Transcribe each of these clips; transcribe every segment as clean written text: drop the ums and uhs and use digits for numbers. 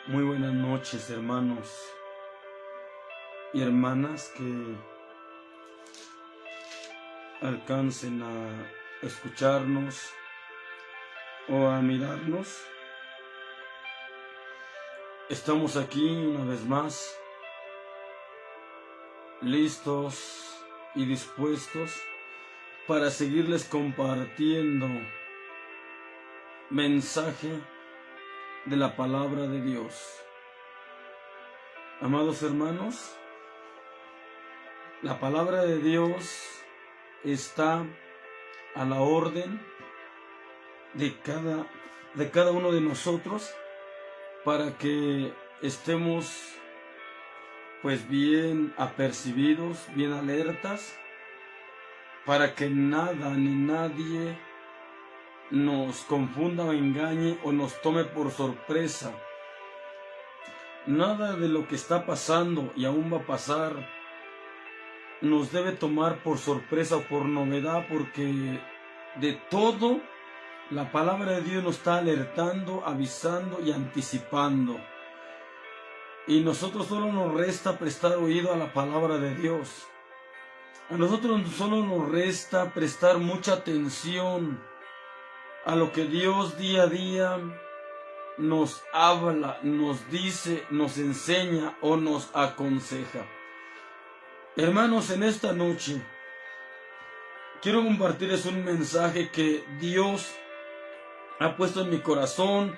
Muy buenas noches, hermanos y hermanas que alcancen a escucharnos o a mirarnos. Estamos aquí una vez más, listos y dispuestos para seguirles compartiendo mensaje de la palabra de Dios. Amados hermanos, la palabra de Dios está a la orden de cada uno de nosotros para que estemos pues bien apercibidos, bien alertas, para que nada ni nadie nos confunda o engañe o nos tome por sorpresa. Nada de lo que está pasando y aún va a pasar nos debe tomar por sorpresa o por novedad, porque de todo la palabra de Dios nos está alertando, avisando y anticipando. Y nosotros solo nos resta prestar oído a la palabra de Dios. A nosotros solo nos resta prestar mucha atención a lo que Dios día a día nos habla, nos dice, nos enseña o nos aconseja. Hermanos, en esta noche quiero compartirles un mensaje que Dios ha puesto en mi corazón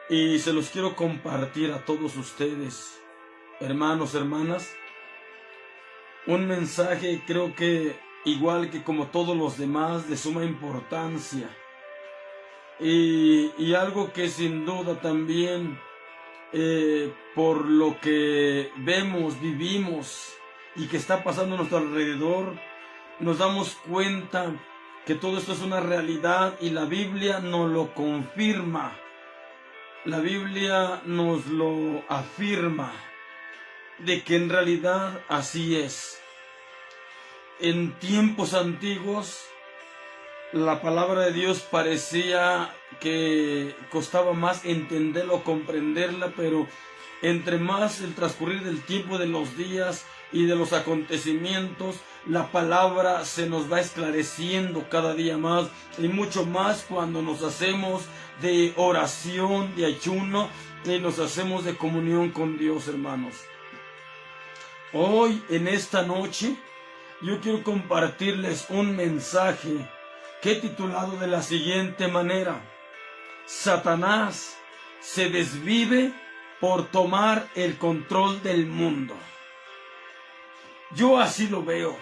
y se los quiero compartir a todos ustedes, hermanos, hermanas. Un mensaje, creo que igual que como todos los demás, de suma importancia. Y algo que sin duda también, por lo que vemos, vivimos y que está pasando a nuestro alrededor, nos damos cuenta que todo esto es una realidad y la Biblia nos lo confirma. La Biblia nos lo afirma, de que en realidad así es. En tiempos antiguos, la palabra de Dios parecía que costaba más entenderla o comprenderla, pero entre más el transcurrir del tiempo, de los días y de los acontecimientos, la palabra se nos va esclareciendo cada día más, y mucho más cuando nos hacemos de oración, de ayuno, y nos hacemos de comunión con Dios, hermanos. Hoy, en esta noche, yo quiero compartirles un mensaje que he titulado de la siguiente manera: Satanás se desvive por tomar el control del mundo. Yo así lo veo,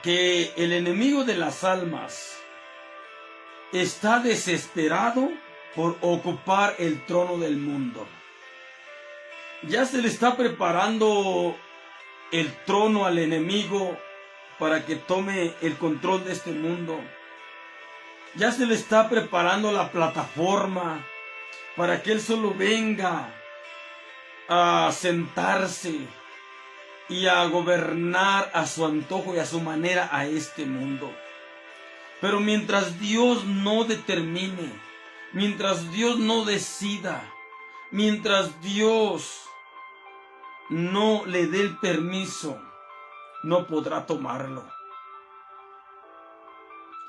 que el enemigo de las almas está desesperado por ocupar el trono del mundo. Ya se le está preparando el trono al enemigo para que tome el control de este mundo. Ya se le está preparando la plataforma para que él solo venga a sentarse y a gobernar a su antojo y a su manera a este mundo. Pero mientras Dios no determine, mientras Dios no decida, mientras Dios no le dé el permiso, no podrá tomarlo.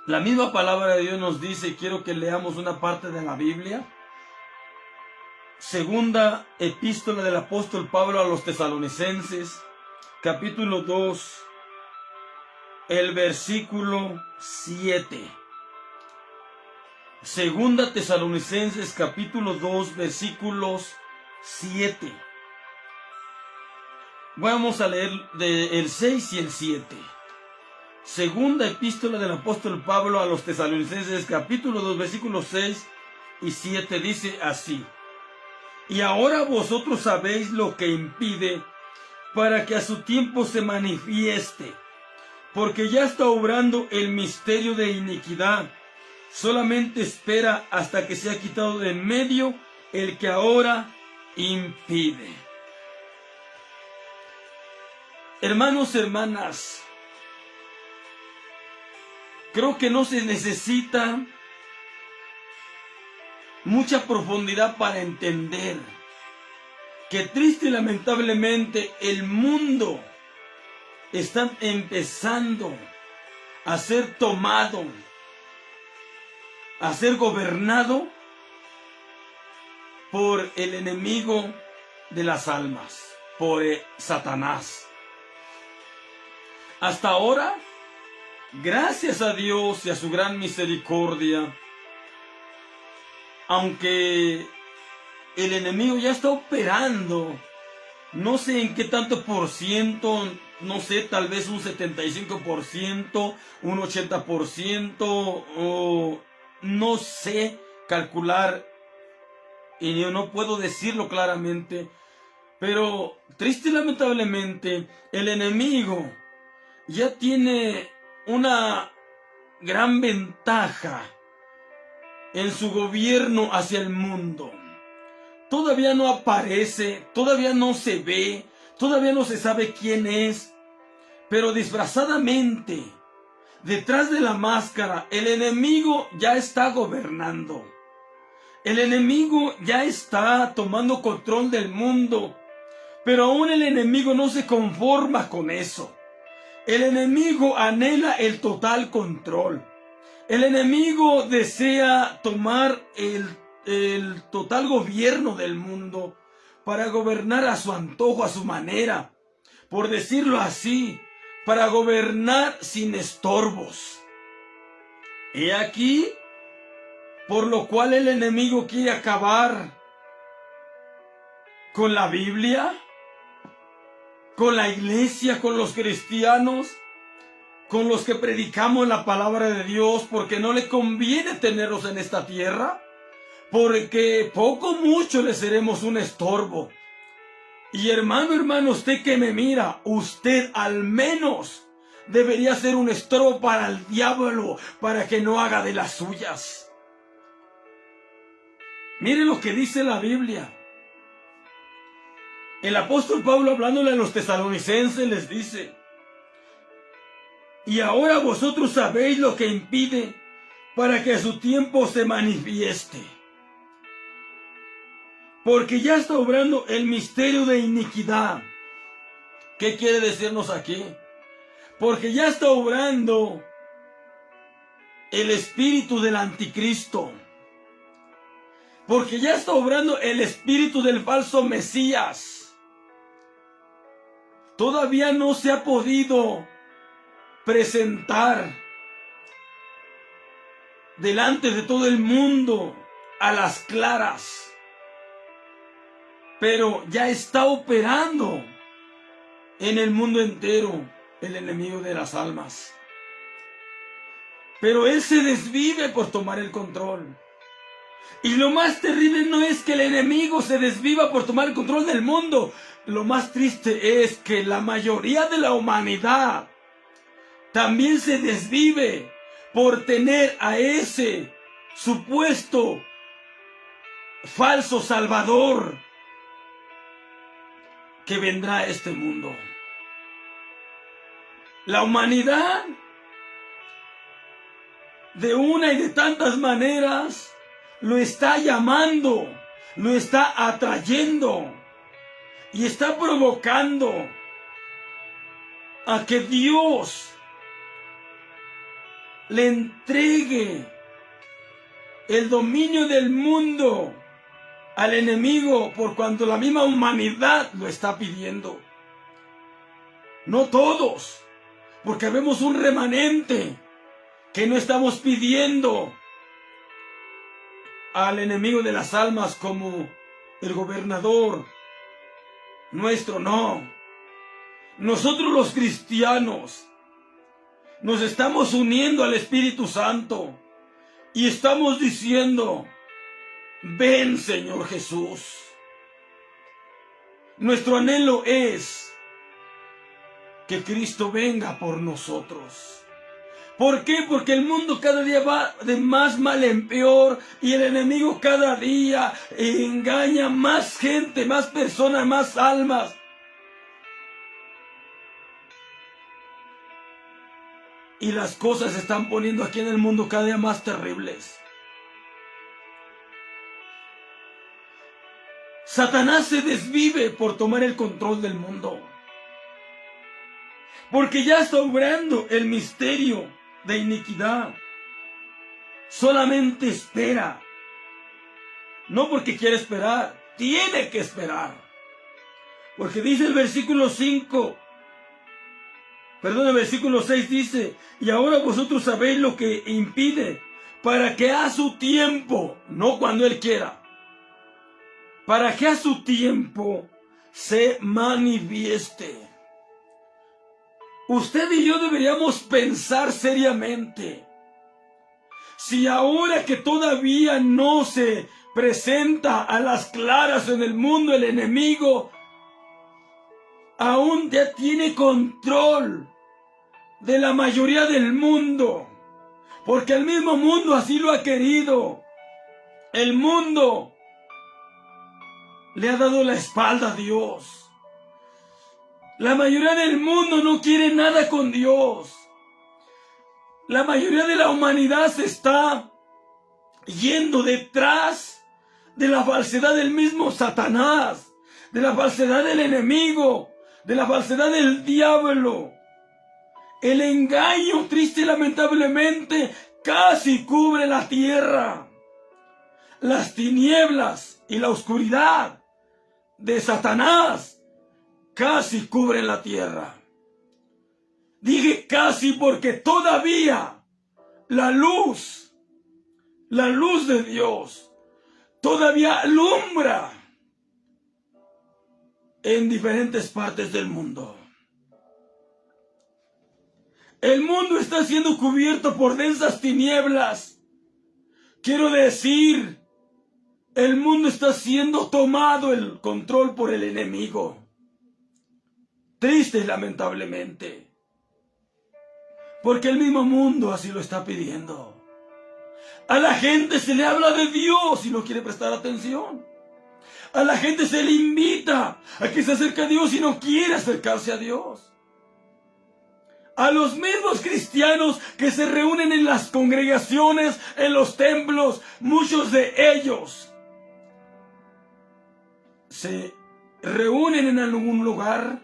La misma palabra de Dios nos dice, quiero que leamos una parte de la Biblia. Segunda epístola del apóstol Pablo a los Tesalonicenses, capítulo 2, el versículo 7. Segunda Tesalonicenses, capítulo 2, versículos 7. Vamos a leer el 6 y el 7. Segunda epístola del apóstol Pablo a los Tesalonicenses, capítulo 2, versículos 6 y 7, dice así: Y ahora vosotros sabéis lo que impide para que a su tiempo se manifieste, porque ya está obrando el misterio de iniquidad. Solamente espera hasta que sea quitado de en medio el que ahora impide. Hermanos, hermanas, creo que no se necesita mucha profundidad para entender que triste y lamentablemente el mundo está empezando a ser tomado, a ser gobernado por el enemigo de las almas, por Satanás. Hasta ahora, gracias a Dios y a su gran misericordia, aunque el enemigo ya está operando, no sé en qué tanto por ciento, no sé, tal vez un 75%, un 80%, o no sé calcular, y yo no puedo decirlo claramente, pero triste y lamentablemente el enemigo ya tiene una gran ventaja en su gobierno hacia el mundo. Todavía no aparece, todavía no se ve, todavía no se sabe quién es, pero disfrazadamente, detrás de la máscara, el enemigo ya está gobernando. El enemigo ya está tomando control del mundo, pero aún el enemigo no se conforma con eso. El enemigo anhela el total control. El enemigo desea tomar el total gobierno del mundo para gobernar a su antojo, a su manera, por decirlo así, para gobernar sin estorbos. He aquí, por lo cual el enemigo quiere acabar con la Biblia, con la iglesia, con los cristianos, con los que predicamos la palabra de Dios, porque no le conviene tenerlos en esta tierra, porque poco o mucho le seremos un estorbo. Y hermano, usted que me mira, usted al menos debería ser un estorbo para el diablo, para que no haga de las suyas. Mire lo que dice la Biblia. El apóstol Pablo, hablándole a los tesalonicenses, les dice: y ahora vosotros sabéis lo que impide para que a su tiempo se manifieste. Porque ya está obrando el misterio de iniquidad. ¿Qué quiere decirnos aquí? Porque ya está obrando el espíritu del anticristo. Porque ya está obrando el espíritu del falso Mesías. Todavía no se ha podido presentar delante de todo el mundo a las claras, pero ya está operando en el mundo entero el enemigo de las almas. Pero él se desvive por tomar el control. Y lo más terrible no es que el enemigo se desviva por tomar el control del mundo. Lo más triste es que la mayoría de la humanidad también se desvive por tener a ese supuesto falso salvador que vendrá a este mundo. La humanidad, de una y de tantas maneras, lo está llamando, lo está atrayendo y está provocando a que Dios le entregue el dominio del mundo al enemigo, por cuanto la misma humanidad lo está pidiendo. No todos, porque vemos un remanente que no estamos pidiendo al enemigo de las almas como el gobernador nuestro, no. Nosotros los cristianos nos estamos uniendo al Espíritu Santo y estamos diciendo: ven, Señor Jesús. Nuestro anhelo es que Cristo venga por nosotros. ¿Por qué? Porque el mundo cada día va de más mal en peor y el enemigo cada día engaña más gente, más personas, más almas. Y las cosas se están poniendo aquí en el mundo cada día más terribles. Satanás se desvive por tomar el control del mundo. Porque ya está obrando el misterio de iniquidad. Solamente espera. No porque quiere esperar, tiene que esperar. Porque dice el versículo 5, perdón, el versículo 6 dice, y ahora vosotros sabéis lo que impide, para que a su tiempo, no cuando Él quiera, para que a su tiempo se manifieste. Usted y yo deberíamos pensar seriamente, si ahora que todavía no se presenta a las claras en el mundo el enemigo, aún ya tiene control de la mayoría del mundo, porque el mismo mundo así lo ha querido. El mundo le ha dado la espalda a Dios. La mayoría del mundo no quiere nada con Dios. La mayoría de la humanidad se está yendo detrás de la falsedad del mismo Satanás, de la falsedad del enemigo, de la falsedad del diablo. El engaño, triste y lamentablemente, casi cubre la tierra. Las tinieblas y la oscuridad de Satanás casi cubren la tierra. Dije casi porque todavía la luz de Dios, todavía alumbra en diferentes partes del mundo. El mundo está siendo cubierto por densas tinieblas. Quiero decir, el mundo está siendo tomado el control por el enemigo. Triste y lamentablemente. Porque el mismo mundo así lo está pidiendo. A la gente se le habla de Dios y no quiere prestar atención. A la gente se le invita a que se acerque a Dios y no quiere acercarse a Dios. A los mismos cristianos que se reúnen en las congregaciones, en los templos, muchos de ellos se reúnen en algún lugar,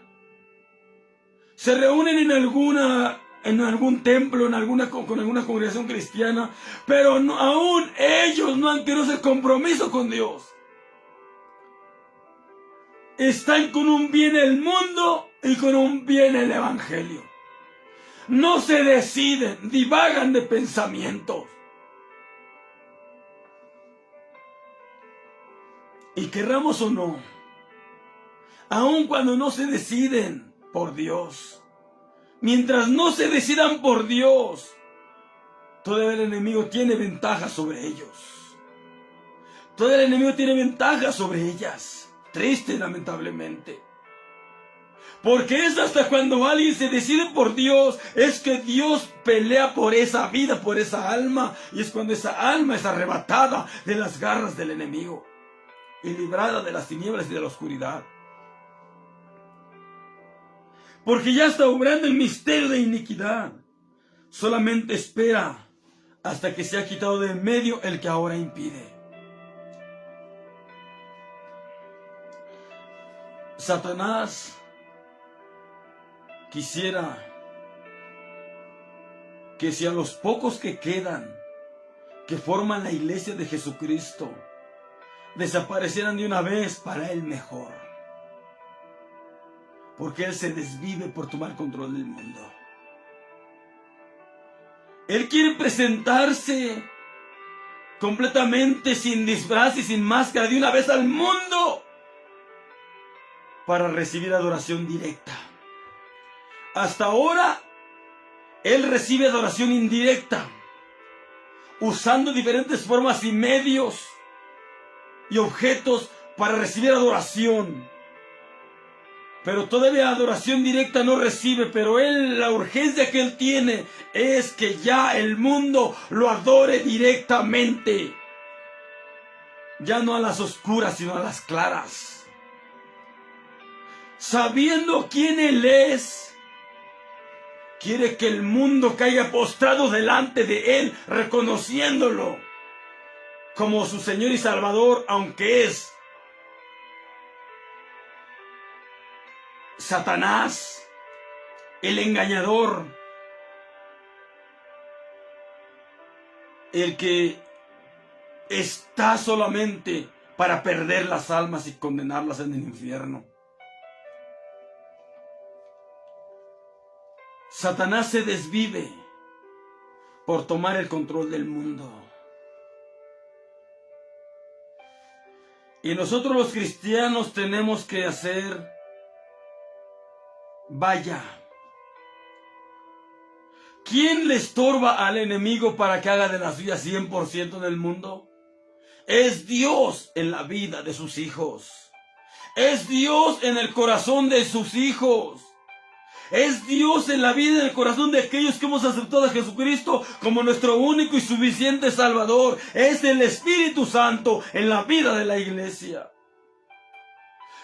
se reúnen en algún templo, con alguna congregación cristiana, pero aún ellos no han querido hacer compromiso con Dios. Están con un bien el mundo y con un bien el evangelio. No se deciden, divagan de pensamientos. Y querramos o no, aun cuando no se deciden por Dios, mientras no se decidan por Dios, todavía el enemigo tiene ventaja sobre ellos. Todavía el enemigo tiene ventaja sobre ellas. Triste, lamentablemente. Porque es hasta cuando alguien se decide por Dios, es que Dios pelea por esa vida, por esa alma, y es cuando esa alma es arrebatada de las garras del enemigo y librada de las tinieblas y de la oscuridad. Porque ya está obrando el misterio de iniquidad. Solamente espera hasta que se ha quitado de en medio el que ahora impide. Satanás quisiera que si a los pocos que quedan, que forman la iglesia de Jesucristo, desaparecieran de una vez, para él mejor. Porque él se desvive por tomar control del mundo. Él quiere presentarse completamente sin disfraz y sin máscara de una vez al mundo para recibir adoración directa. Hasta ahora, él recibe adoración indirecta, usando diferentes formas y medios y objetos para recibir adoración. Pero todavía adoración directa no recibe, pero la urgencia que él tiene es que ya el mundo lo adore directamente. Ya no a las oscuras, sino a las claras. Sabiendo quién él es, quiere que el mundo caiga postrado delante de él, reconociéndolo como su Señor y Salvador, aunque es Satanás, el engañador, el que está solamente para perder las almas y condenarlas en el infierno. Satanás se desvive por tomar el control del mundo. Y nosotros los cristianos tenemos que hacer, vaya, ¿quién le estorba al enemigo para que haga de la suya 100% del mundo? Es Dios en la vida de sus hijos. Es Dios en el corazón de sus hijos. Es Dios en la vida y en el corazón de aquellos que hemos aceptado a Jesucristo como nuestro único y suficiente Salvador. Es el Espíritu Santo en la vida de la iglesia.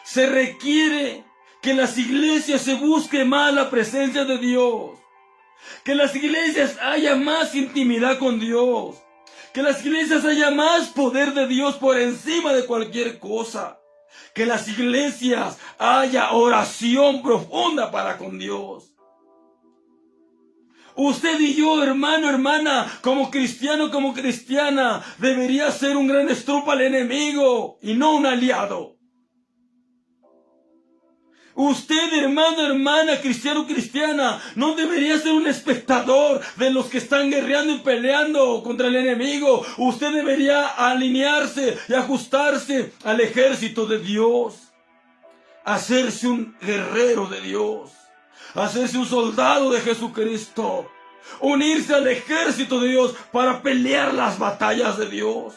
Se requiere que en las iglesias se busque más la presencia de Dios. Que en las iglesias haya más intimidad con Dios. Que en las iglesias haya más poder de Dios por encima de cualquier cosa. Que en las iglesias haya oración profunda para con Dios. Usted y yo, hermano, hermana, como cristiano, como cristiana, debería ser un gran estorbo al enemigo y no un aliado. Usted, hermano, hermana, cristiano, cristiana, no debería ser un espectador de los que están guerreando y peleando contra el enemigo. Usted debería alinearse y ajustarse al ejército de Dios. Hacerse un guerrero de Dios. Hacerse un soldado de Jesucristo. Unirse al ejército de Dios para pelear las batallas de Dios.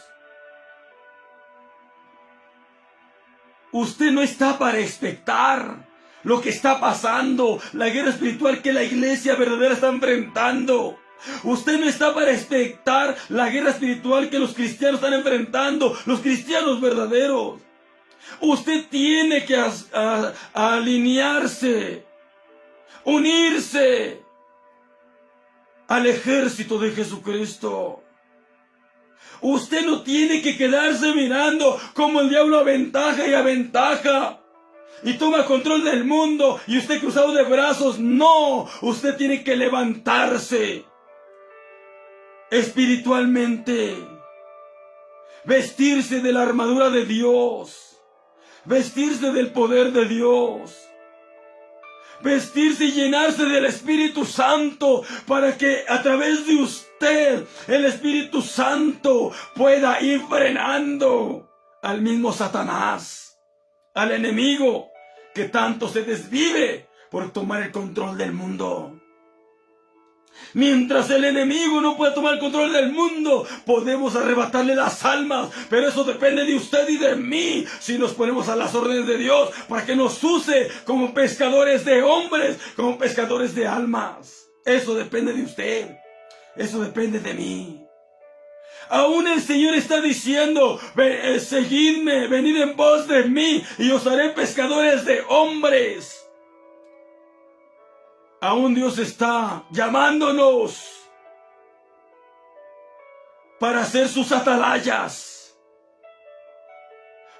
Usted no está para expectar lo que está pasando, la guerra espiritual que la iglesia verdadera está enfrentando. Usted no está para expectar la guerra espiritual que los cristianos están enfrentando, los cristianos verdaderos. Usted tiene que alinearse, unirse al ejército de Jesucristo. Usted no tiene que quedarse mirando cómo el diablo aventaja y aventaja y toma control del mundo y usted cruzado de brazos. No, usted tiene que levantarse espiritualmente, vestirse de la armadura de Dios, vestirse del poder de Dios, vestirse y llenarse del Espíritu Santo para que a través de usted el Espíritu Santo pueda ir frenando al mismo Satanás, al enemigo que tanto se desvive por tomar el control del mundo. Mientras el enemigo no pueda tomar el control del mundo, podemos arrebatarle las almas, pero eso depende de usted y de mí, si nos ponemos a las órdenes de Dios para que nos use como pescadores de hombres, como pescadores de almas. Eso depende de usted, eso depende de mí. Aún el Señor está diciendo, seguidme, venid en pos de mí y os haré pescadores de hombres. Aún Dios está llamándonos para ser sus atalayas,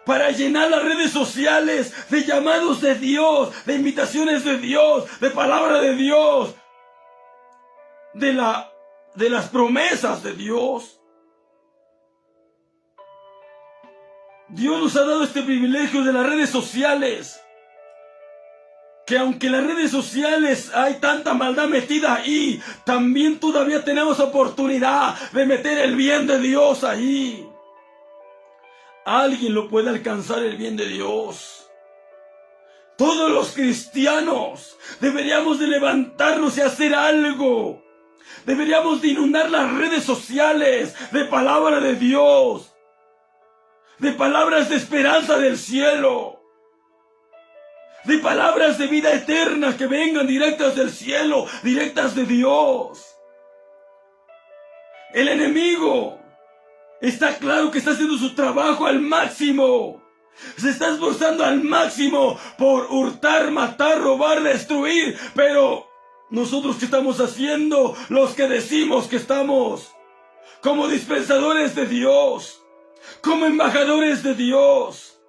para llenar las redes sociales de llamados de Dios, de invitaciones de Dios, de palabra de Dios, de las promesas de Dios. Dios nos ha dado este privilegio de las redes sociales, que aunque en las redes sociales hay tanta maldad metida ahí, también todavía tenemos oportunidad de meter el bien de Dios ahí. Alguien lo puede alcanzar el bien de Dios. Todos los cristianos deberíamos de levantarnos y hacer algo. Deberíamos de inundar las redes sociales de palabra de Dios, de palabras de esperanza del cielo, de palabras de vida eterna que vengan directas del cielo, directas de Dios. El enemigo está claro que está haciendo su trabajo al máximo. Se está esforzando al máximo por hurtar, matar, robar, destruir. Pero nosotros, ¿qué estamos haciendo? Los que decimos que estamos como dispensadores de Dios, como embajadores de Dios,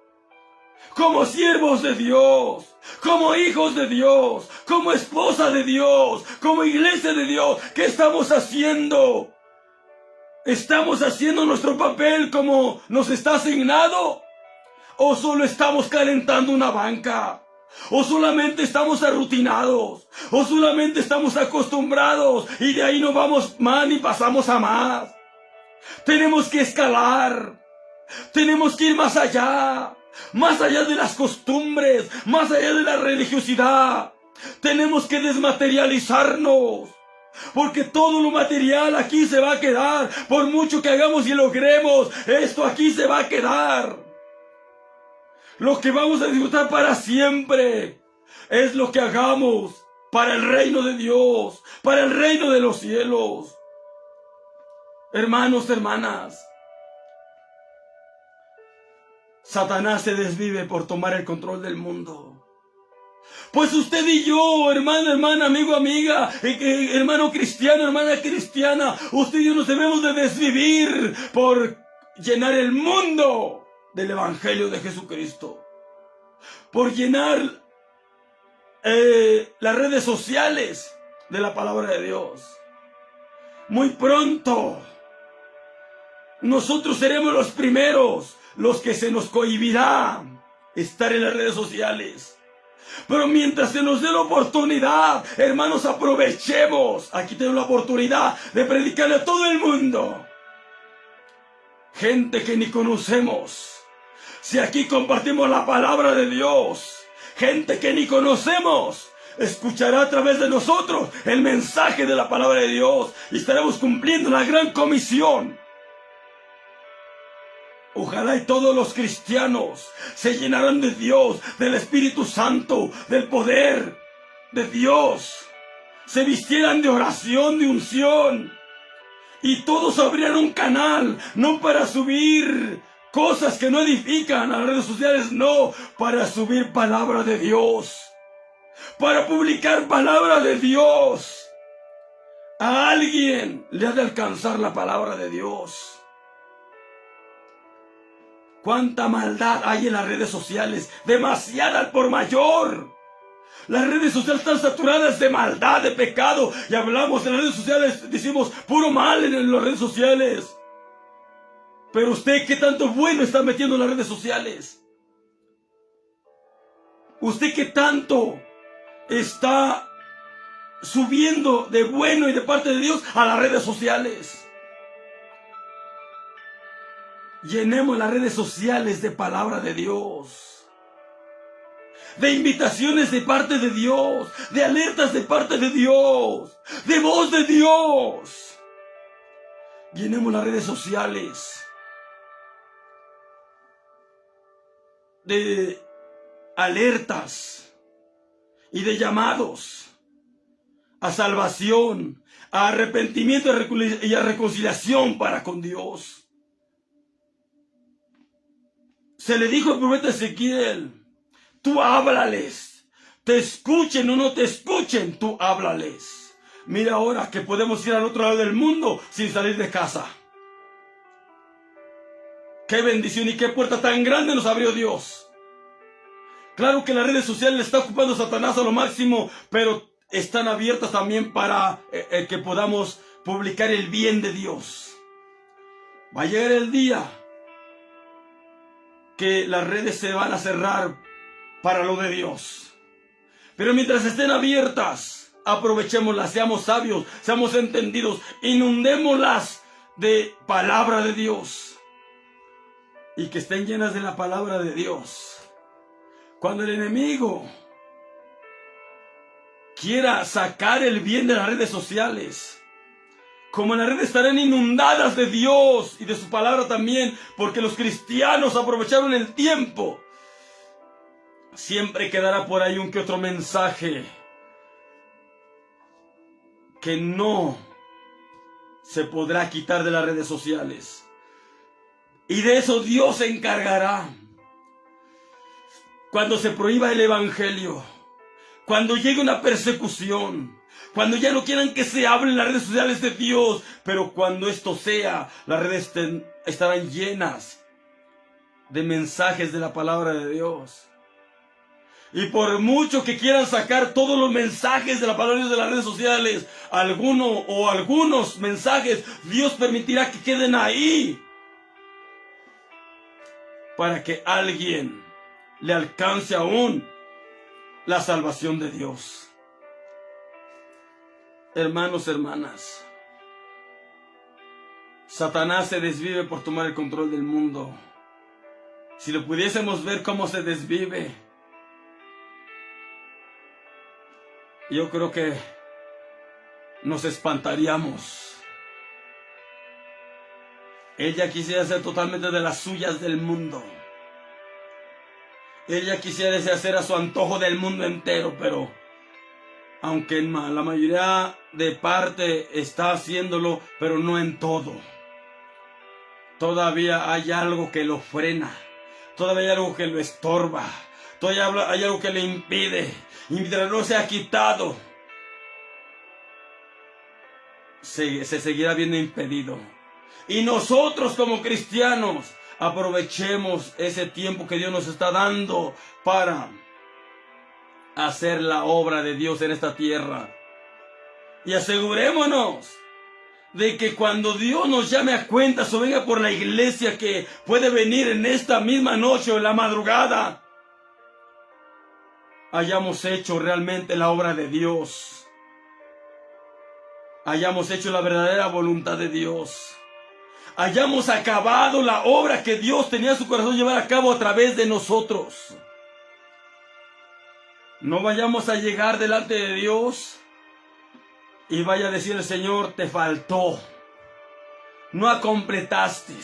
como siervos de Dios, como hijos de Dios, como esposa de Dios, como iglesia de Dios, ¿qué estamos haciendo? ¿Estamos haciendo nuestro papel como nos está asignado? ¿O solo estamos calentando una banca? ¿O solamente estamos arrutinados? ¿O solamente estamos acostumbrados y de ahí no vamos más ni pasamos a más? Tenemos que escalar. Tenemos que ir más allá de las costumbres, más allá de la religiosidad. Tenemos que desmaterializarnos, porque todo lo material aquí se va a quedar. Por mucho que hagamos y logremos, esto aquí se va a quedar. Lo que vamos a disfrutar para siempre es lo que hagamos para el reino de Dios, para el reino de los cielos. Hermanos, hermanas, Satanás se desvive por tomar el control del mundo. Pues usted y yo, hermano, hermana, amigo, amiga, hermano cristiano, hermana cristiana, usted y yo nos debemos de desvivir por llenar el mundo del Evangelio de Jesucristo. Por llenar las redes sociales de la palabra de Dios. Muy pronto nosotros seremos los primeros, los que se nos cohibirá estar en las redes sociales. Pero mientras se nos dé la oportunidad, hermanos, aprovechemos. Aquí tenemos la oportunidad de predicarle a todo el mundo. Gente que ni conocemos. Si aquí compartimos la palabra de Dios, gente que ni conocemos escuchará a través de nosotros el mensaje de la palabra de Dios y estaremos cumpliendo la gran comisión. Ojalá y todos los cristianos se llenaran de Dios, del Espíritu Santo, del poder de Dios. Se vistieran de oración, de unción. Y todos abrieran un canal, no para subir cosas que no edifican a las redes sociales, no, para subir palabra de Dios. Para publicar palabra de Dios. A alguien le ha de alcanzar la palabra de Dios. ¿Cuánta maldad hay en las redes sociales? Demasiada al por mayor. Las redes sociales están saturadas de maldad, de pecado. Y hablamos de las redes sociales, decimos puro mal en las redes sociales. Pero usted, ¿qué tanto bueno está metiendo en las redes sociales? ¿Usted qué tanto está subiendo de bueno y de parte de Dios a las redes sociales? Llenemos las redes sociales de palabra de Dios, de invitaciones de parte de Dios, de alertas de parte de Dios, de voz de Dios. Llenemos las redes sociales de alertas y de llamados a salvación, a arrepentimiento y a reconciliación para con Dios. Se le dijo al profeta Ezequiel, tú háblales, te escuchen o no te escuchen, tú háblales. Mira ahora que podemos ir al otro lado del mundo sin salir de casa. Qué bendición y qué puerta tan grande nos abrió Dios. Claro que las redes sociales le está ocupando Satanás a lo máximo, pero están abiertas también para que podamos publicar el bien de Dios. Va a llegar el día que las redes se van a cerrar para lo de Dios. Pero mientras estén abiertas, aprovechémoslas, seamos sabios, seamos entendidos, inundémoslas de palabra de Dios. Y que estén llenas de la palabra de Dios. Cuando el enemigo quiera sacar el bien de las redes sociales, como las redes estarán inundadas de Dios y de su palabra también, porque los cristianos aprovecharon el tiempo, siempre quedará por ahí un que otro mensaje que no se podrá quitar de las redes sociales. Y de eso Dios se encargará. Cuando se prohíba el evangelio, cuando llegue una persecución, cuando ya no quieran que se hable en las redes sociales de Dios, pero cuando esto sea, las redes estarán llenas de mensajes de la palabra de Dios. Y por mucho que quieran sacar todos los mensajes de la palabra de Dios de las redes sociales, algunos mensajes, Dios permitirá que queden ahí para que alguien le alcance aún la salvación de Dios. Hermanos, hermanas, Satanás se desvive por tomar el control del mundo. Si lo pudiésemos ver cómo se desvive, yo creo que nos espantaríamos. Ella quisiera ser totalmente de las suyas del mundo. Ella quisiera hacer a su antojo del mundo entero, pero aunque en la mayoría de parte está haciéndolo, pero no en todo. Todavía hay algo que lo frena. Todavía hay algo que lo estorba. Todavía hay algo que le impide. Y mientras no sea quitado, se seguirá viendo impedido. Y nosotros como cristianos aprovechemos ese tiempo que Dios nos está dando para hacer la obra de Dios en esta tierra. Y asegurémonos de que cuando Dios nos llame a cuentas o venga por la iglesia, que puede venir en esta misma noche o en la madrugada, hayamos hecho realmente la obra de Dios. Hayamos hecho la verdadera voluntad de Dios. Hayamos acabado la obra que Dios tenía en su corazón llevar a cabo a través de nosotros. No vayamos a llegar delante de Dios y vaya a decir el Señor, te faltó, no completaste.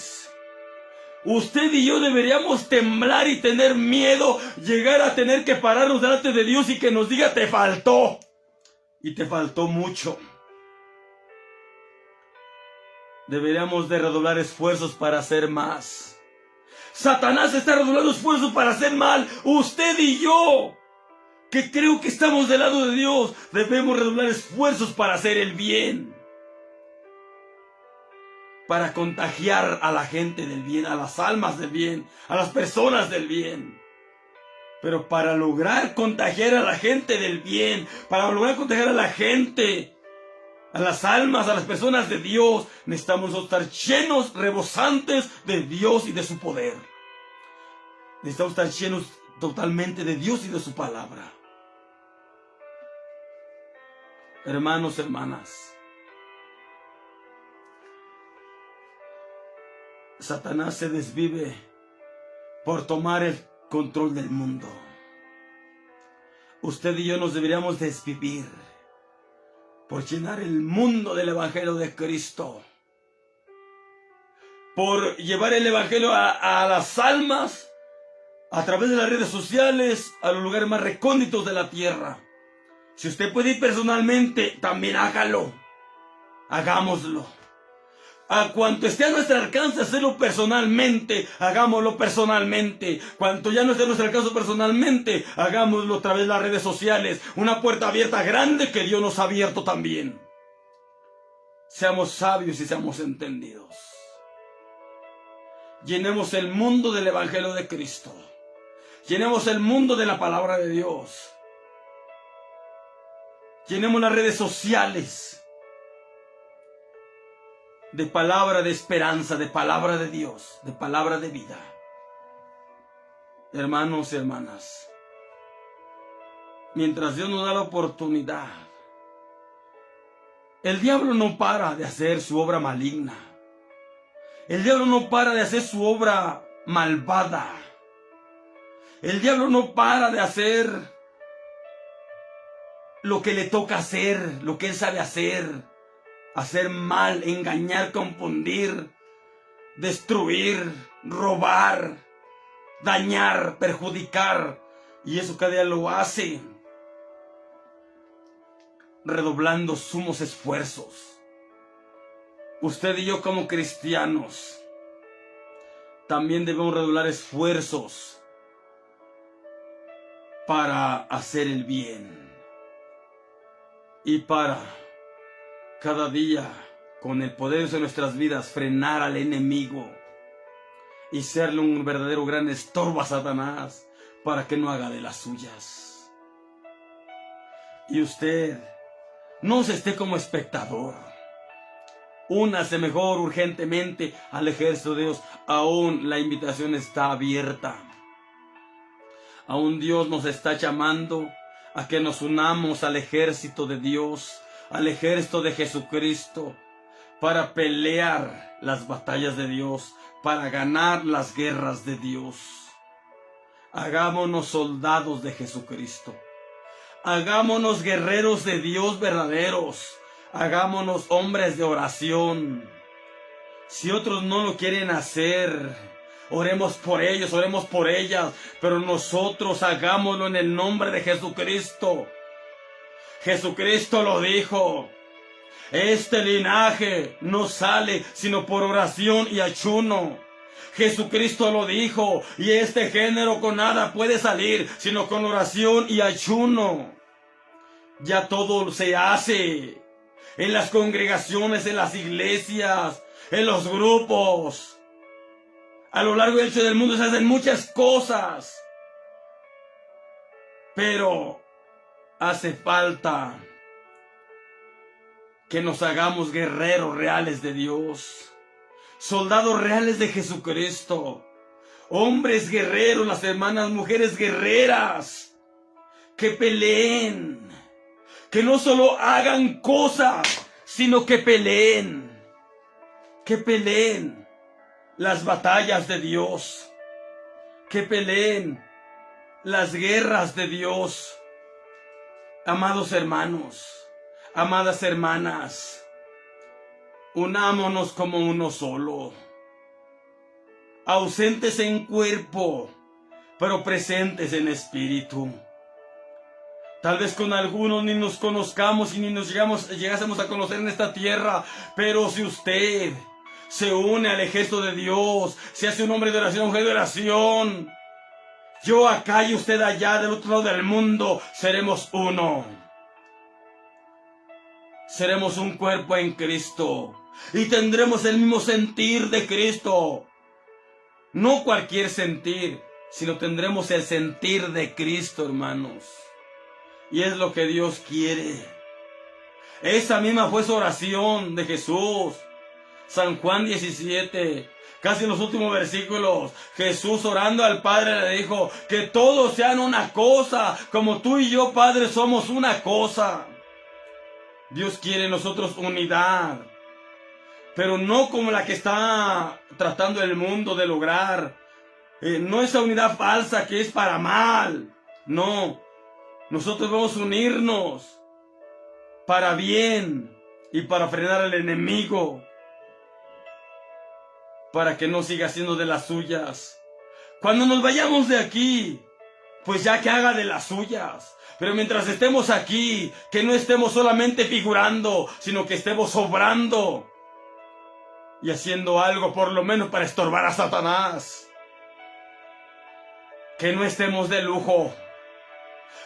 Usted y yo deberíamos temblar y tener miedo, llegar a tener que pararnos delante de Dios y que nos diga, te faltó. Y te faltó mucho. Deberíamos de redoblar esfuerzos para hacer más. Satanás está redoblando esfuerzos para hacer mal. Usted y yo, que creo que estamos del lado de Dios, debemos redoblar esfuerzos para hacer el bien. Para contagiar a la gente del bien, a las almas del bien, a las personas del bien. Pero para lograr contagiar a la gente del bien, para lograr contagiar a la gente, a las almas, a las personas de Dios, necesitamos estar llenos, rebosantes de Dios y de su poder. Necesitamos estar llenos totalmente de Dios y de su palabra. Hermanos, hermanas, Satanás se desvive por tomar el control del mundo. Usted y yo nos deberíamos desvivir por llenar el mundo del Evangelio de Cristo, por llevar el Evangelio a las almas a través de las redes sociales, a los lugares más recónditos de la tierra. Si usted puede ir personalmente, también hágalo. Hagámoslo. A cuanto esté a nuestro alcance hacerlo personalmente, hagámoslo personalmente. Cuanto ya no esté a nuestro alcance personalmente, hagámoslo a través de las redes sociales. Una puerta abierta grande que Dios nos ha abierto también. Seamos sabios y seamos entendidos. Llenemos el mundo del Evangelio de Cristo. Llenemos el mundo de la palabra de Dios. Llenemos las redes sociales de palabra de esperanza, de palabra de Dios, de palabra de vida. Hermanos y hermanas, mientras Dios nos da la oportunidad, el diablo no para de hacer su obra maligna. El diablo no para de hacer su obra malvada. El diablo no para de hacer lo que le toca hacer, lo que él sabe hacer. Hacer mal, engañar, confundir, destruir, robar, dañar, perjudicar. Y eso cada día lo hace redoblando sumos esfuerzos. Usted y yo como cristianos también debemos redoblar esfuerzos para hacer el bien y para cada día, con el poder de nuestras vidas, frenar al enemigo y serle un verdadero gran estorbo a Satanás, para que no haga de las suyas. Y usted no se esté como espectador. Únase mejor urgentemente al ejército de Dios. Aún la invitación está abierta. Aún Dios nos está llamando a que nos unamos al ejército de Dios, al ejército de Jesucristo, para pelear las batallas de Dios, para ganar las guerras de Dios. Hagámonos soldados de Jesucristo. Hagámonos guerreros de Dios verdaderos. Hagámonos hombres de oración. Si otros no lo quieren hacer, oremos por ellos, oremos por ellas, pero nosotros hagámoslo en el nombre de Jesucristo. Jesucristo lo dijo. Este linaje no sale sino por oración y ayuno. Jesucristo lo dijo, y este género con nada puede salir sino con oración y ayuno. Ya todo se hace en las congregaciones, en las iglesias, en los grupos. A lo largo y ancho del mundo se hacen muchas cosas, pero hace falta que nos hagamos guerreros reales de Dios, soldados reales de Jesucristo, hombres guerreros, las hermanas, mujeres guerreras, que peleen, que no solo hagan cosas, sino que peleen las batallas de Dios, que peleen las guerras de Dios. Amados hermanos, amadas hermanas, unámonos como uno solo, ausentes en cuerpo, pero presentes en espíritu. Tal vez con algunos ni nos conozcamos y ni nos llegásemos a conocer en esta tierra, pero si usted se une al ejército de Dios, se hace un hombre de oración, mujer de oración, yo acá y usted allá del otro lado del mundo, seremos uno. Seremos un cuerpo en Cristo y tendremos el mismo sentir de Cristo. No cualquier sentir, sino tendremos el sentir de Cristo, hermanos. Y es lo que Dios quiere. Esa misma fue su oración de Jesús. San Juan 17, casi en los últimos versículos, Jesús orando al Padre le dijo, que todos sean una cosa, como tú y yo, Padre, somos una cosa. Dios quiere en nosotros unidad, pero no como la que está tratando el mundo de lograr. No esa unidad falsa que es para mal. No, nosotros vamos a unirnos para bien y para frenar al enemigo, para que no siga haciendo de las suyas. Cuando nos vayamos de aquí, pues ya que haga de las suyas. Pero mientras estemos aquí, que no estemos solamente figurando, sino que estemos obrando y haciendo algo por lo menos para estorbar a Satanás. Que no estemos de lujo,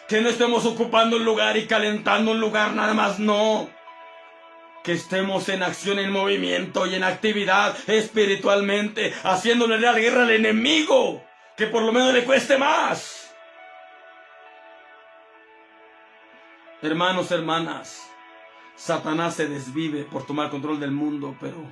que no estemos ocupando un lugar y calentando un lugar nada más, no. Que estemos en acción, en movimiento y en actividad espiritualmente, haciéndole la guerra al enemigo, que por lo menos le cueste más. Hermanos, hermanas, Satanás se desvive por tomar control del mundo, pero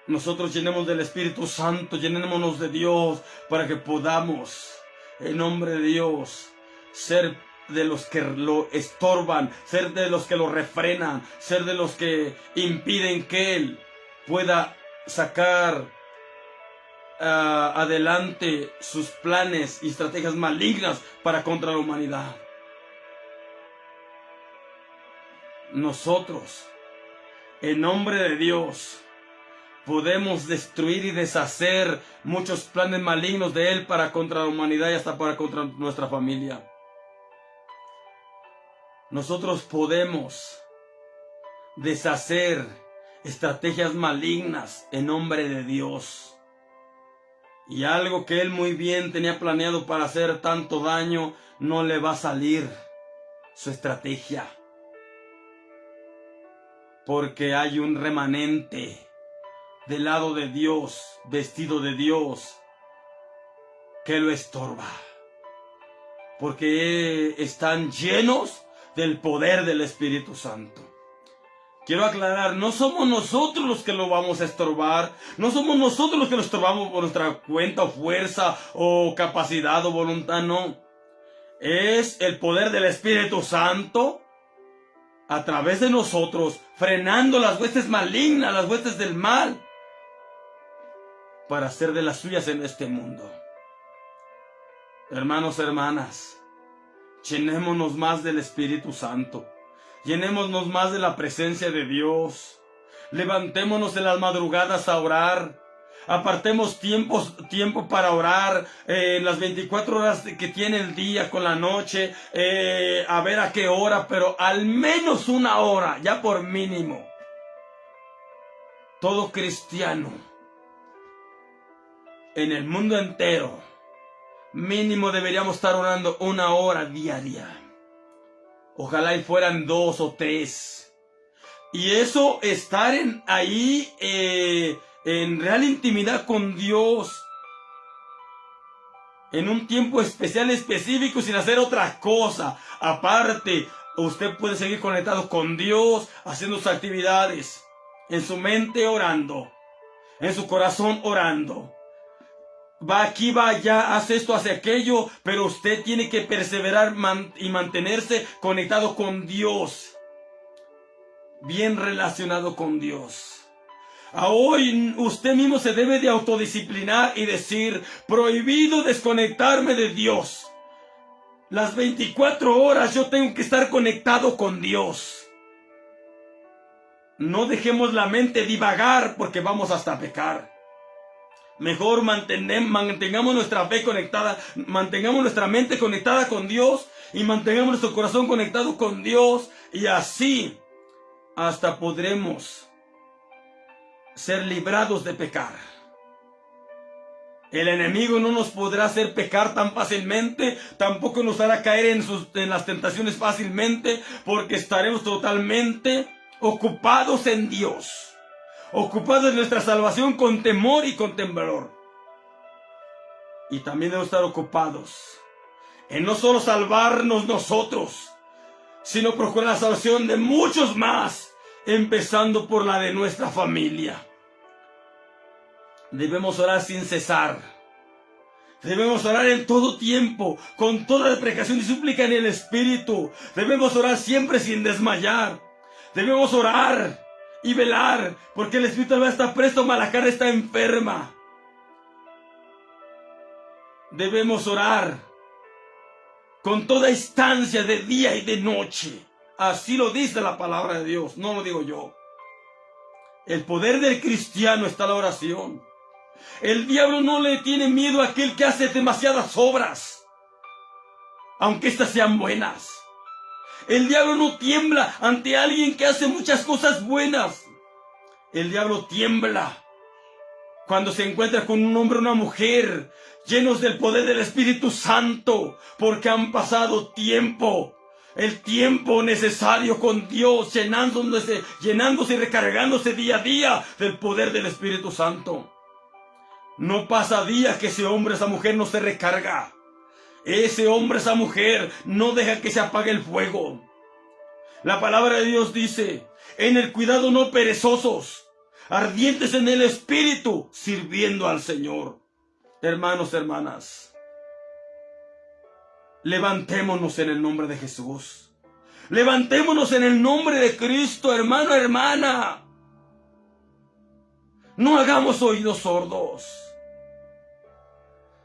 nosotros llenemos del Espíritu Santo, llenémonos de Dios para que podamos, en nombre de Dios, ser de los que lo estorban, ser de los que lo refrenan, ser de los que impiden que Él pueda sacar adelante sus planes y estrategias malignas para contra la humanidad. Nosotros, en nombre de Dios, podemos destruir y deshacer muchos planes malignos de Él para contra la humanidad y hasta para contra nuestra familia. Nosotros podemos deshacer estrategias malignas en nombre de Dios. Y algo que Él muy bien tenía planeado para hacer tanto daño, no le va a salir su estrategia. Porque hay un remanente del lado de Dios, vestido de Dios, que lo estorba. porque están llenos del poder del Espíritu Santo. Quiero aclarar, no somos nosotros los que lo vamos a estorbar, no somos nosotros los que lo estorbamos por nuestra cuenta o fuerza o capacidad o voluntad, no. Es el poder del Espíritu Santo a través de nosotros, frenando las huestes malignas, las huestes del mal, para hacer de las suyas en este mundo. Hermanos, hermanas, llenémonos más del Espíritu Santo. Llenémonos más de la presencia de Dios. Levantémonos en las madrugadas a orar. Apartemos tiempo para orar en las 24 horas que tiene el día con la noche. A ver a qué hora, pero al menos una hora, ya por mínimo. Todo cristiano en el mundo entero, mínimo deberíamos estar orando una hora diaria. Ojalá y fueran 2 o 3. Y eso, estar ahí en real intimidad con Dios. En un tiempo especial, específico, sin hacer otra cosa. Aparte, usted puede seguir conectado con Dios, haciendo sus actividades. En su mente orando. En su corazón orando. Va aquí, va allá, hace esto, hace aquello, pero usted tiene que perseverar y mantenerse conectado con Dios, bien relacionado con Dios. Hoy usted mismo se debe de autodisciplinar y decir: prohibido desconectarme de Dios. Las 24 horas yo tengo que estar conectado con Dios. No dejemos la mente divagar, porque vamos hasta pecar. Mejor mantengamos nuestra fe conectada, mantengamos nuestra mente conectada con Dios y mantengamos nuestro corazón conectado con Dios, y así hasta podremos ser librados de pecar. El enemigo no nos podrá hacer pecar tan fácilmente, tampoco nos hará caer en las tentaciones fácilmente, porque estaremos totalmente ocupados en Dios. Ocupados en nuestra salvación con temor y con temblor. Y también debemos estar ocupados en no solo salvarnos nosotros, sino procurar la salvación de muchos más, empezando por la de nuestra familia. Debemos orar sin cesar. Debemos orar en todo tiempo, con toda precaución y súplica en el Espíritu. Debemos orar siempre sin desmayar. Debemos orar y velar, porque el espíritu está presto, mas la carne está enferma. Debemos orar con toda instancia, de día y de noche. Así lo dice la palabra de Dios, no lo digo yo. El poder del cristiano está en la oración. El diablo no le tiene miedo a aquel que hace demasiadas obras, aunque éstas sean buenas. El diablo no tiembla ante alguien que hace muchas cosas buenas. El diablo tiembla cuando se encuentra con un hombre o una mujer llenos del poder del Espíritu Santo, porque han pasado tiempo, el tiempo necesario con Dios, llenándose y recargándose día a día del poder del Espíritu Santo. No pasa día que ese hombre, esa mujer no se recarga. Ese hombre, esa mujer no deja que se apague el fuego. La palabra de Dios dice: en el cuidado no perezosos, ardientes en el Espíritu, sirviendo al Señor. Hermanos, hermanas, levantémonos en el nombre de Jesús. Levantémonos en el nombre de Cristo, hermano, hermana. No hagamos oídos sordos.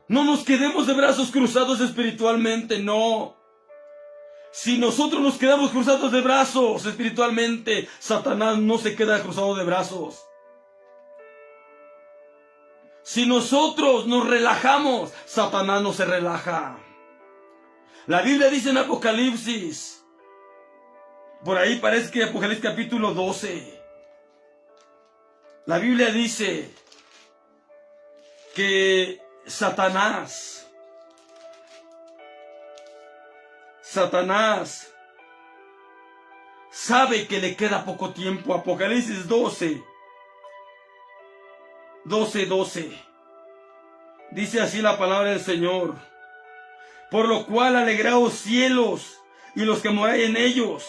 No nos quedemos de brazos cruzados espiritualmente, no. Si nosotros nos quedamos cruzados de brazos espiritualmente, Satanás no se queda cruzado de brazos. Si nosotros nos relajamos, Satanás no se relaja. La Biblia dice en Apocalipsis, por ahí parece que Apocalipsis capítulo 12, la Biblia dice que Satanás sabe que le queda poco tiempo. Apocalipsis 12. Dice así la palabra del Señor: Por lo cual alegraos cielos y los que moráis en ellos.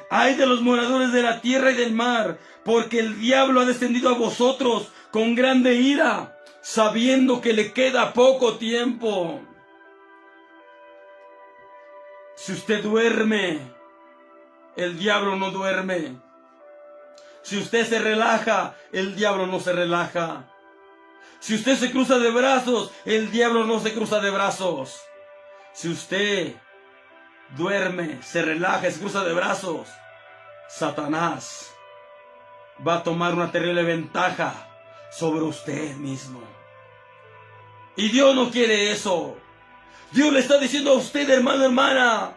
Ay de los moradores de la tierra y del mar, porque el diablo ha descendido a vosotros con grande ira, sabiendo que le queda poco tiempo. Si usted duerme, el diablo no duerme. Si usted se relaja, el diablo no se relaja. Si usted se cruza de brazos, el diablo no se cruza de brazos. Si usted duerme, se relaja, se cruza de brazos, Satanás va a tomar una terrible ventaja sobre usted mismo. Y Dios no quiere eso. Dios le está diciendo a usted, hermano, hermana,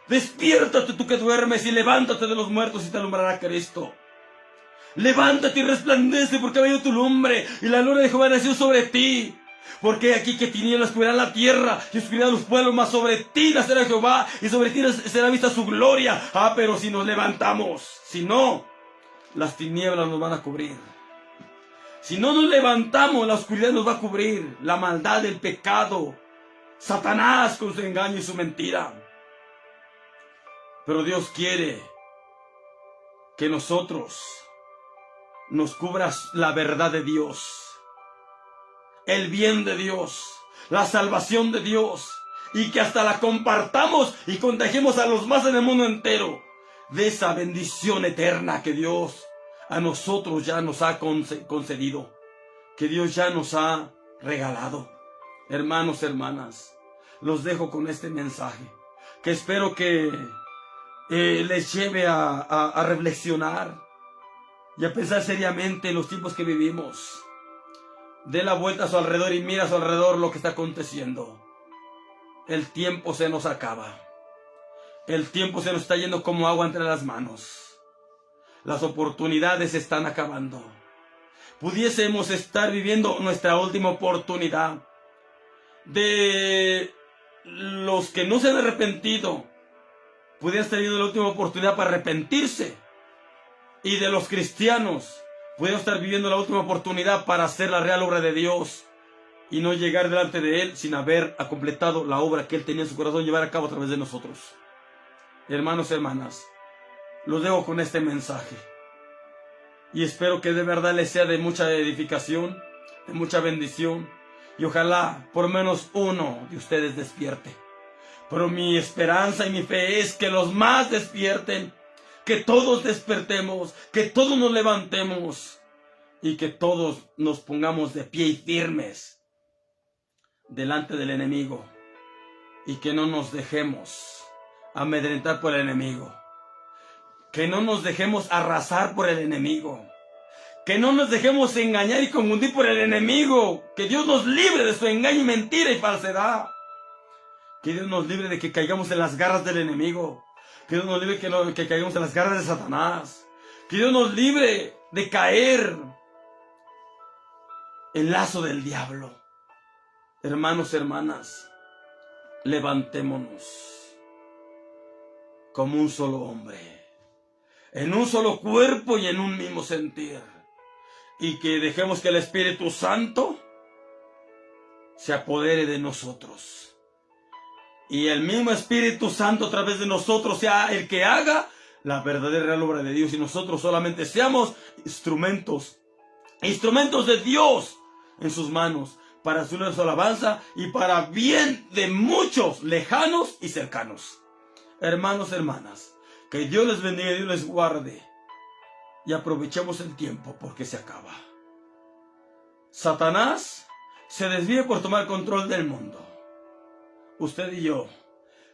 despiértate tú que duermes y levántate de los muertos y te alumbrará Cristo. Levántate y resplandece, porque ha venido tu lumbre y la gloria de Jehová nació sobre ti. Porque aquí que tinieblas cubrirán la tierra y oscuridad los pueblos, mas sobre ti nacerá Jehová y sobre ti será vista su gloria. Pero si nos levantamos, si no, las tinieblas nos van a cubrir. Si no nos levantamos, la oscuridad nos va a cubrir, la maldad, el pecado, Satanás con su engaño y su mentira. Pero Dios quiere que nosotros nos cubra la verdad de Dios, el bien de Dios, la salvación de Dios, y que hasta la compartamos y contagiemos a los más en el mundo entero de esa bendición eterna que Dios a nosotros ya nos ha concedido, que Dios ya nos ha regalado. Hermanos, hermanas, los dejo con este mensaje, que espero que les lleve a reflexionar y a pensar seriamente en los tiempos que vivimos. Dé la vuelta a su alrededor y mira a su alrededor lo que está aconteciendo. El tiempo se nos acaba. El tiempo se nos está yendo como agua entre las manos. Las oportunidades se están acabando. Pudiésemos estar viviendo nuestra última oportunidad. De los que no se han arrepentido, pudieran estar viviendo la última oportunidad para arrepentirse. Y de los cristianos, pudieran estar viviendo la última oportunidad para hacer la real obra de Dios y no llegar delante de Él sin haber completado la obra que Él tenía en su corazón llevar a cabo a través de nosotros. Hermanos, hermanas, los dejo con este mensaje y espero que de verdad les sea de mucha edificación, de mucha bendición, y ojalá por menos uno de ustedes despierte. Pero mi esperanza y mi fe es que los más despierten, que todos despertemos, que todos nos levantemos y que todos nos pongamos de pie y firmes delante del enemigo y que no nos dejemos amedrentar por el enemigo, que no nos dejemos arrasar por el enemigo, que no nos dejemos engañar y confundir por el enemigo, que Dios nos libre de su engaño y mentira y falsedad, que Dios nos libre de que caigamos en las garras del enemigo, que Dios nos libre que caigamos en las garras de Satanás, que Dios nos libre de caer en el lazo del diablo. Hermanos, hermanas, levantémonos como un solo hombre, en un solo cuerpo y en un mismo sentir, y que dejemos que el Espíritu Santo se apodere de nosotros, y el mismo Espíritu Santo a través de nosotros sea el que haga la verdadera real obra de Dios, y nosotros solamente seamos instrumentos de Dios en sus manos, para su alabanza y para bien de muchos lejanos y cercanos. Hermanos, hermanas, que Dios les bendiga y Dios les guarde, y aprovechemos el tiempo porque se acaba. Satanás se desvíe por tomar control del mundo. Usted y yo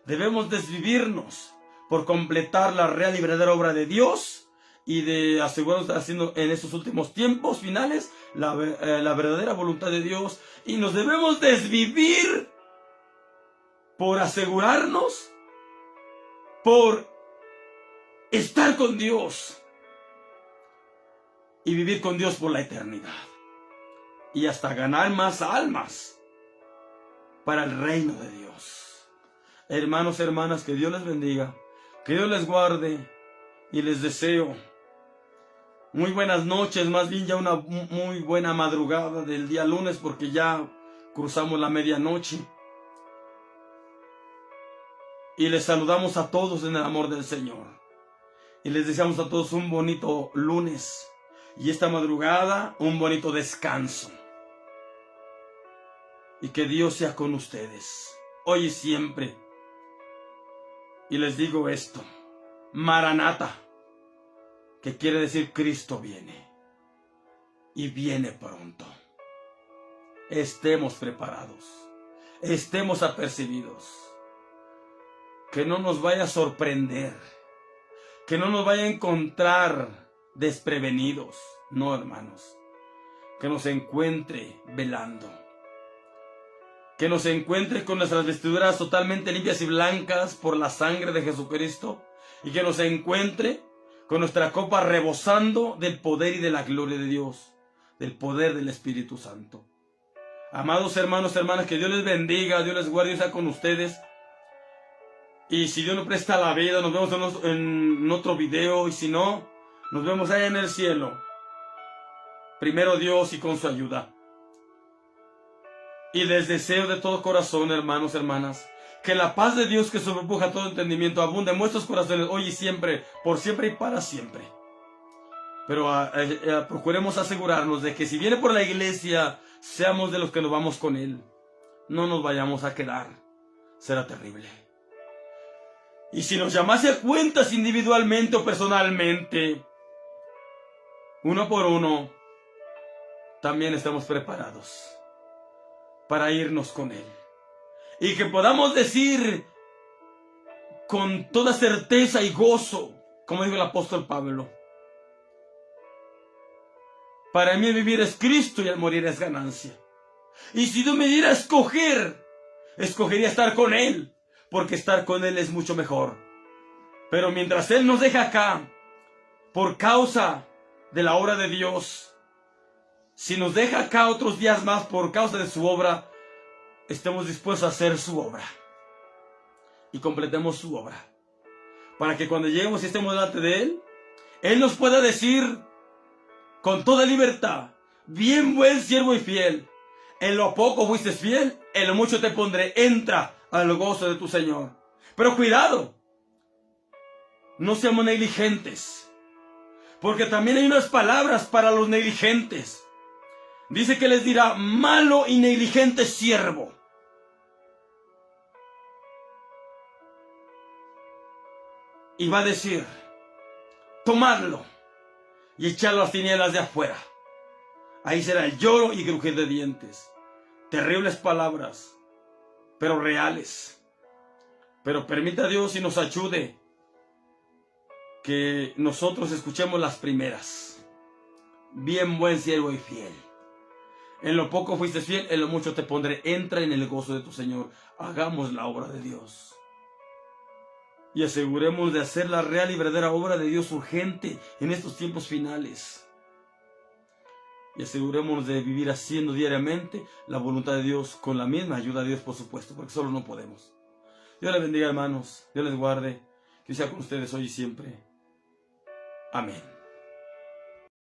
debemos desvivirnos por completar la real y verdadera obra de Dios y de asegurarnos haciendo en estos últimos tiempos finales la verdadera voluntad de Dios, y nos debemos desvivir por asegurarnos, por estar con Dios y vivir con Dios por la eternidad y hasta ganar más almas para el reino de Dios. Hermanos, hermanas, que Dios les bendiga, que Dios les guarde, y les deseo muy buenas noches, más bien ya una muy buena madrugada del día lunes, porque ya cruzamos la medianoche. Y les saludamos a todos en el amor del Señor. Y les deseamos a todos un bonito lunes. Y esta madrugada un bonito descanso. Y que Dios sea con ustedes, hoy y siempre. Y les digo esto, Maranata, que quiere decir Cristo viene. Y viene pronto. Estemos preparados. Estemos apercibidos. Que no nos vaya a sorprender. Que no nos vaya a encontrar desprevenidos. No, hermanos. Que nos encuentre velando. Que nos encuentre con nuestras vestiduras totalmente limpias y blancas por la sangre de Jesucristo. Y que nos encuentre con nuestra copa rebosando del poder y de la gloria de Dios. Del poder del Espíritu Santo. Amados hermanos, hermanas, que Dios les bendiga, Dios les guarde y sea con ustedes. Y si Dios nos presta la vida, nos vemos en otro video. Y si no, nos vemos allá en el cielo. Primero Dios y con su ayuda. Y les deseo de todo corazón, hermanos, hermanas, que la paz de Dios que sobrepuja todo entendimiento abunde en vuestros corazones hoy y siempre, por siempre y para siempre. Pero procuremos asegurarnos de que si viene por la iglesia, seamos de los que nos vamos con Él. No nos vayamos a quedar. Será terrible. Y si nos llamase a cuentas individualmente o personalmente, uno por uno, también estamos preparados para irnos con Él. Y que podamos decir con toda certeza y gozo, como dijo el apóstol Pablo, para mí vivir es Cristo y el morir es ganancia. Y si Dios me diera a escoger, escogería estar con Él, porque estar con Él es mucho mejor. Pero mientras Él nos deja acá, por causa de la obra de Dios, si nos deja acá otros días más por causa de su obra, estemos dispuestos a hacer su obra. Y completemos su obra. Para que cuando lleguemos y estemos delante de Él, Él nos pueda decir con toda libertad: bien buen siervo y fiel. En lo poco fuiste fiel, en lo mucho te pondré. Entra al gozo de tu Señor. Pero cuidado, no seamos negligentes, porque también hay unas palabras para los negligentes. Dice que les dirá: malo y negligente siervo. Y va a decir: tomadlo y echarlo a las tinieblas de afuera. Ahí será el lloro y crujir de dientes. Terribles palabras, pero reales. Pero permita a Dios y nos ayude que nosotros escuchemos las primeras. Bien buen siervo y fiel. En lo poco fuiste fiel, en lo mucho te pondré. Entra en el gozo de tu Señor. Hagamos la obra de Dios. Y aseguremos de hacer la real y verdadera obra de Dios urgente en estos tiempos finales. Y asegurémonos de vivir haciendo diariamente la voluntad de Dios, con la misma ayuda de Dios, por supuesto, porque solo no podemos. Dios les bendiga, hermanos. Dios les guarde. Que sea con ustedes hoy y siempre. Amén.